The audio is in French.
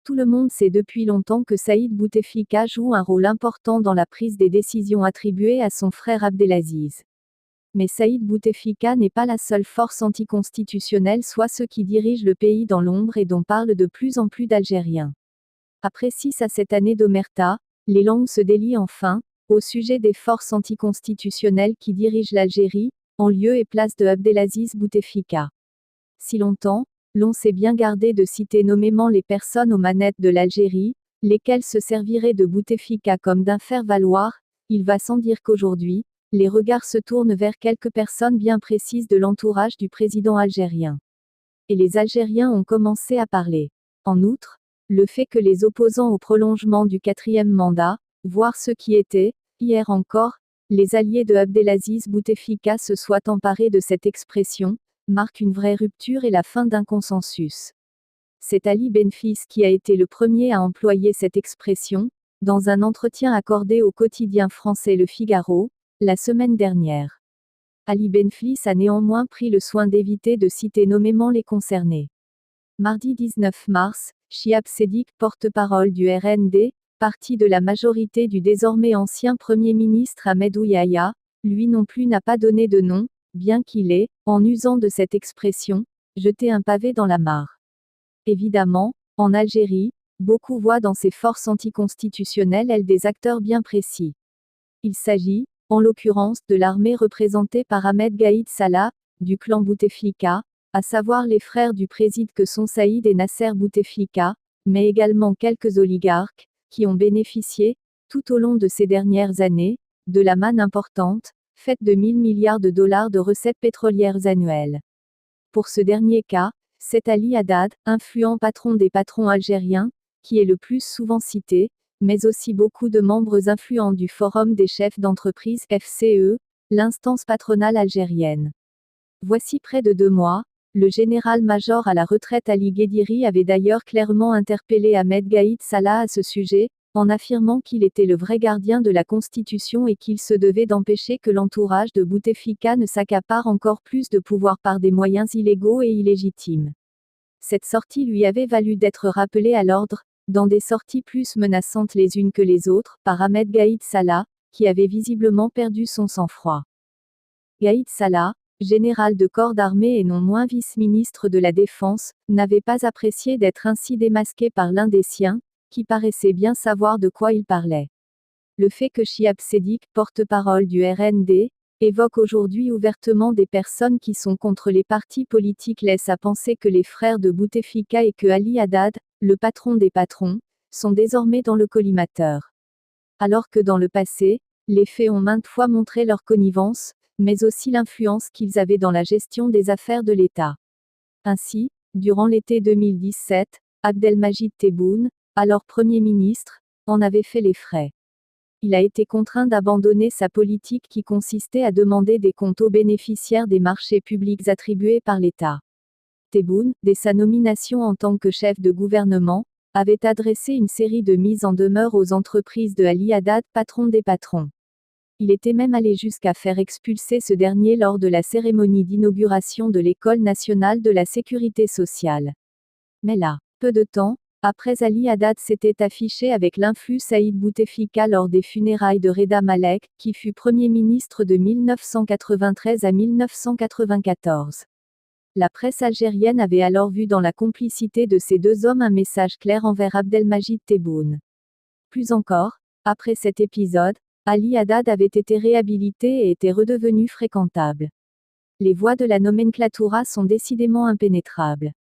Tout le monde sait depuis longtemps que Saïd Bouteflika joue un rôle important dans la prise des décisions attribuées à son frère Abdelaziz. Mais Saïd Bouteflika n'est pas la seule force anticonstitutionnelle, soit ceux qui dirigent le pays dans l'ombre et dont parlent de plus en plus d'Algériens. Après 6 à 7 années d'omerta, les langues se délient enfin, au sujet des forces anticonstitutionnelles qui dirigent l'Algérie, en lieu et place de Abdelaziz Bouteflika. Si longtemps, l'on s'est bien gardé de citer nommément les personnes aux manettes de l'Algérie, lesquelles se serviraient de Bouteflika comme d'un faire-valoir, il va sans dire qu'aujourd'hui, les regards se tournent vers quelques personnes bien précises de l'entourage du président algérien. Et les Algériens ont commencé à parler. En outre, le fait que les opposants au prolongement du 4e mandat, voire ceux qui étaient, hier encore, les alliés de Abdelaziz Bouteflika se soient emparés de cette expression, marque une vraie rupture et la fin d'un consensus. C'est Ali Benflis qui a été le premier à employer cette expression, dans un entretien accordé au quotidien français Le Figaro, la semaine dernière. Ali Benflis a néanmoins pris le soin d'éviter de citer nommément les concernés. Mardi 19 mars, Chihab Seddiq, porte-parole du RND, parti de la majorité du désormais ancien Premier ministre Ahmed Ouyaya, lui non plus n'a pas donné de nom, bien qu'il ait, en usant de cette expression, jeté un pavé dans la mare. Évidemment, en Algérie, beaucoup voient dans ces forces anticonstitutionnelles des acteurs bien précis. Il s'agit, en l'occurrence, de l'armée représentée par Ahmed Gaïd Salah, du clan Bouteflika, à savoir les frères du président que sont Saïd et Nasser Bouteflika, mais également quelques oligarques, qui ont bénéficié, tout au long de ces dernières années, de la manne importante, faite de 1000 milliards de dollars de recettes pétrolières annuelles. Pour ce dernier cas, c'est Ali Haddad, influent patron des patrons algériens, qui est le plus souvent cité, mais aussi beaucoup de membres influents du Forum des chefs d'entreprise FCE, l'instance patronale algérienne. Voici près de 2 mois, le général-major à la retraite Ali Guédiri avait d'ailleurs clairement interpellé Ahmed Gaïd Salah à ce sujet, en affirmant qu'il était le vrai gardien de la Constitution et qu'il se devait d'empêcher que l'entourage de Bouteflika ne s'accapare encore plus de pouvoir par des moyens illégaux et illégitimes. Cette sortie lui avait valu d'être rappelé à l'ordre, dans des sorties plus menaçantes les unes que les autres, par Ahmed Gaïd Salah, qui avait visiblement perdu son sang-froid. Gaïd Salah, général de corps d'armée et non moins vice-ministre de la Défense, n'avait pas apprécié d'être ainsi démasqué par l'un des siens, qui paraissait bien savoir de quoi il parlait. Le fait que Chihab Seddiq, porte-parole du RND, évoque aujourd'hui ouvertement des personnes qui sont contre les partis politiques laisse à penser que les frères de Bouteflika et que Ali Haddad, le patron des patrons, sont désormais dans le collimateur. Alors que dans le passé, les faits ont maintes fois montré leur connivence, mais aussi l'influence qu'ils avaient dans la gestion des affaires de l'État. Ainsi, durant l'été 2017, Abdelmajid Tebboune, alors Premier ministre, en avait fait les frais. Il a été contraint d'abandonner sa politique qui consistait à demander des comptes aux bénéficiaires des marchés publics attribués par l'État. Tebboune, dès sa nomination en tant que chef de gouvernement, avait adressé une série de mises en demeure aux entreprises de Ali Haddad, patron des patrons. Il était même allé jusqu'à faire expulser ce dernier lors de la cérémonie d'inauguration de l'École nationale de la sécurité sociale. Mais là, peu de temps, après Ali Haddad s'était affiché avec l'influx Saïd Bouteflika lors des funérailles de Reda Malek, qui fut Premier ministre de 1993 à 1994. La presse algérienne avait alors vu dans la complicité de ces deux hommes un message clair envers Abdelmajid Tebboune. Plus encore, après cet épisode, Ali Haddad avait été réhabilité et était redevenu fréquentable. Les voies de la nomenclatura sont décidément impénétrables.